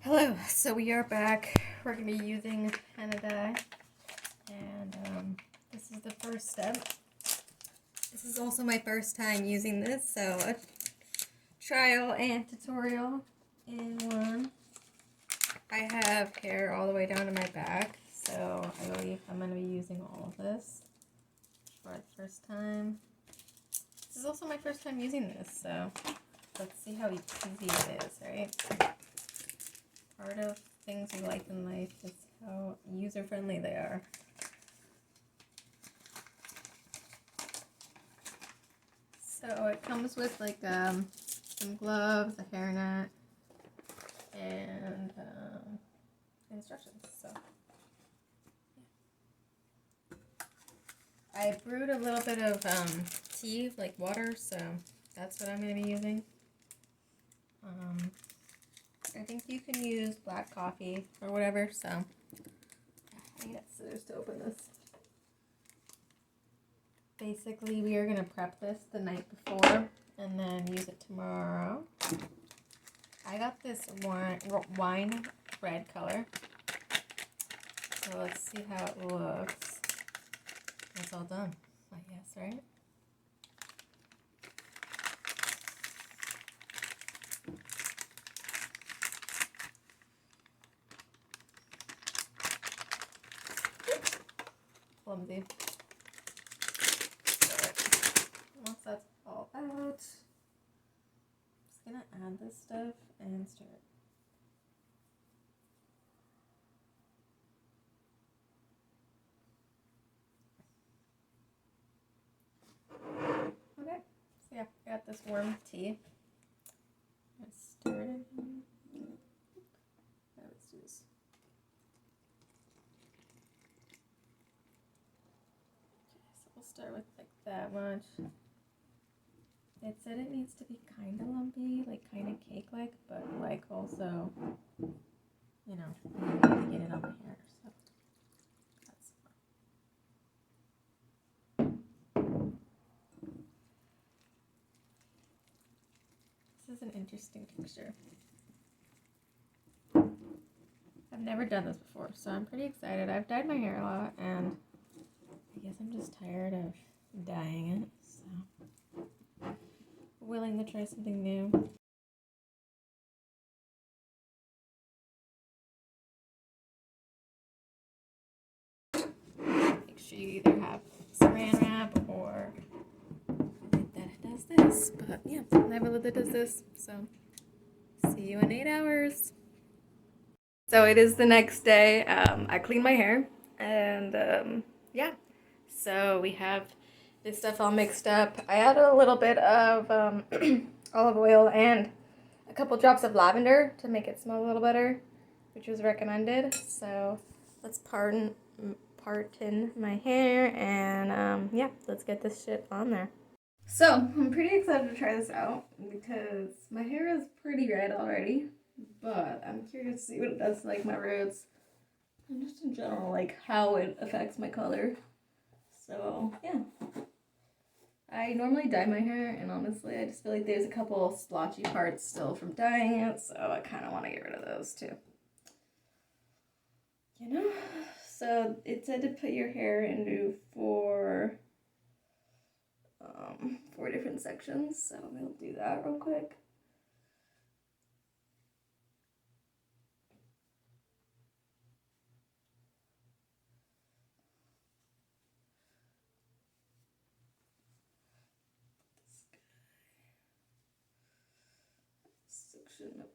Hello, so we are back. We're going to be using Henna Guys, and this is the first step. This is also my first time using this, so a trial and tutorial in one. I have hair all the way down to my back, so I believe I'm going to be using all of this for the first time. This is also my first time using this, so let's see how easy it is, right? Part of things we like in life is how user-friendly they are. So it comes with like some gloves, a hairnet, and instructions. So yeah. I brewed a little bit of tea, like water, so that's what I'm going to be using. I think you can use black coffee or whatever, so I get scissors to open this. Basically, we are going to prep this the night before and then use it tomorrow. I got this wine red color, so let's see how it looks. It's all done, I guess, right? Clumsy. Once that's all out, I'm just gonna add this stuff and stir it. Okay, so yeah, I got this warm tea. Let's stir it in. Let's do this. We'll start with like that much. It said it needs to be kind of lumpy, like kind of cake-like, but like also, you know, I need to get it on my hair, so that's fine. This is an interesting texture. I've never done this before, so I'm pretty excited. I've dyed my hair a lot, and I guess I'm just tired of dyeing it, so willing to try something new. Make sure you either have saran wrap or like that it does this, but yeah, never that does this, so see you in 8 hours. So it is the next day. I cleaned my hair, and yeah, so we have this stuff all mixed up. I added a little bit of olive oil and a couple drops of lavender to make it smell a little better, which was recommended. So let's partin my hair, and yeah, let's get this shit on there. So I'm pretty excited to try this out because my hair is pretty red already, but I'm curious to see what it does to like my roots and just in general like how it affects my color. So yeah, I normally dye my hair, and honestly I just feel like there's a couple splotchy parts still from dyeing it, so I kind of want to get rid of those too. You know, so it said to put your hair into four different sections, so we'll do that real quick. Section up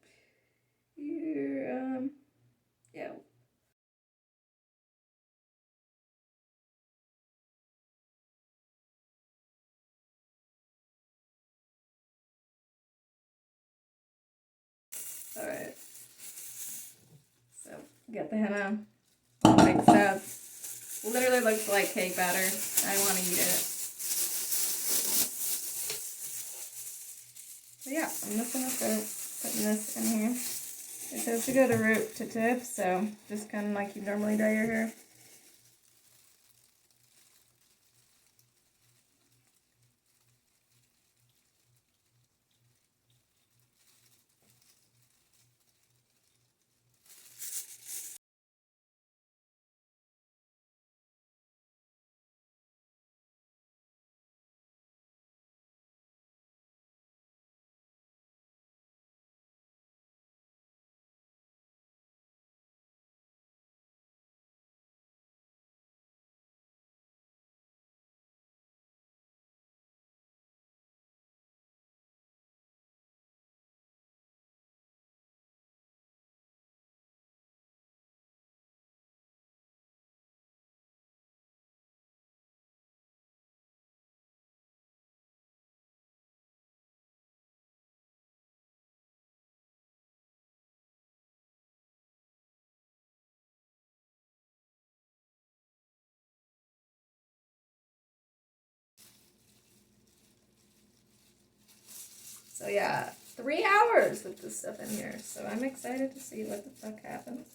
here, yeah. Alright, so get the henna all mixed up. Literally looks like cake batter. I want to eat it. So yeah, I'm just gonna start putting this in here. It says to go to root to tip, so just kind of like you normally dye your hair. So yeah, 3 hours with this stuff in here. So I'm excited to see what the fuck happens.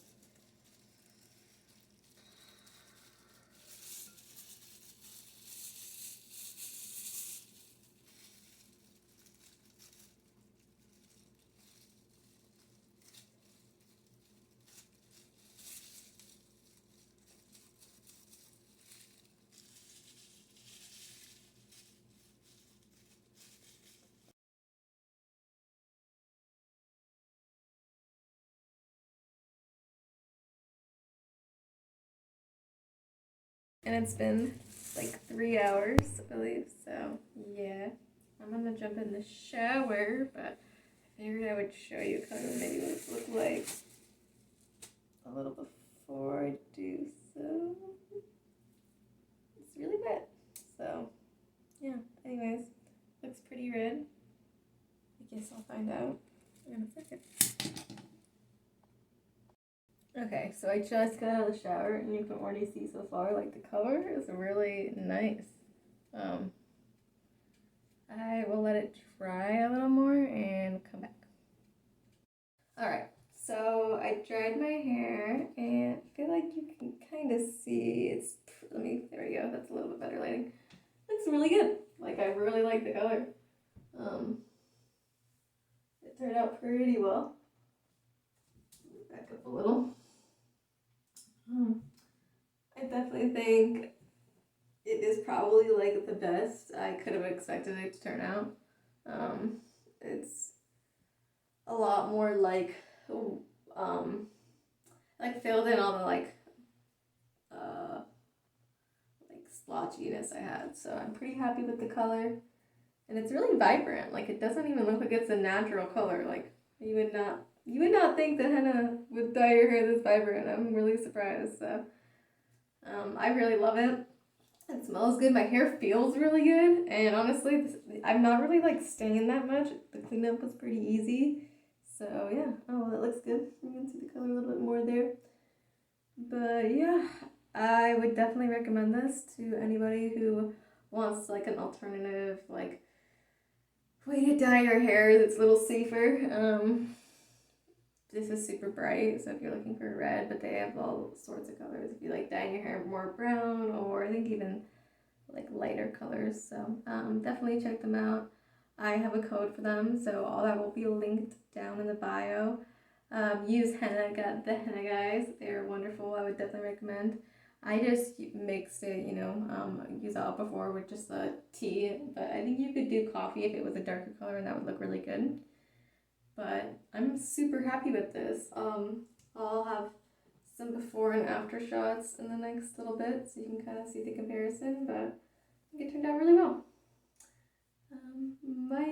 And it's been like 3 hours, I believe. So yeah, I'm gonna jump in the shower, but I figured I would show you kind of maybe what it looked like a little before I do so. It's really wet. So yeah, anyways, looks pretty red. I guess I'll find out in a second. Okay, so I just got out of the shower and you can already see so far, like the color is really nice. I will let it dry a little more and come back. Alright, so I dried my hair and I feel like you can kind of see it's, there we go, that's a little bit better lighting. Looks really good. Like, I really like the color. It turned out pretty well. Back up a little. I definitely think it is probably like the best I could have expected it to turn out. It's a lot more like filled in all the like splotchiness I had. So I'm pretty happy with the color. And it's really vibrant. Like, it doesn't even look like it's a natural color. Like, you would not think that henna would dye your hair this vibrant. I'm really surprised. So I really love it. It smells good. My hair feels really good. And honestly, I'm not really like staining that much. The cleanup was pretty easy. So yeah. Oh, that looks good. You can see the color a little bit more there. But yeah, I would definitely recommend this to anybody who wants like an alternative like way to dye your hair that's a little safer. This is super bright, so if you're looking for red, but they have all sorts of colors. If you like dyeing your hair more brown, or I think even like lighter colors, so definitely check them out. I have a code for them, so all that will be linked down in the bio. Use the Henna Guys. They're wonderful. I would definitely recommend. I just mixed it, use that before with just the tea, but I think you could do coffee if it was a darker color, and that would look really good. But I'm super happy with this. I'll have some before and after shots in the next little bit, so you can kind of see the comparison, but I think it turned out really well. My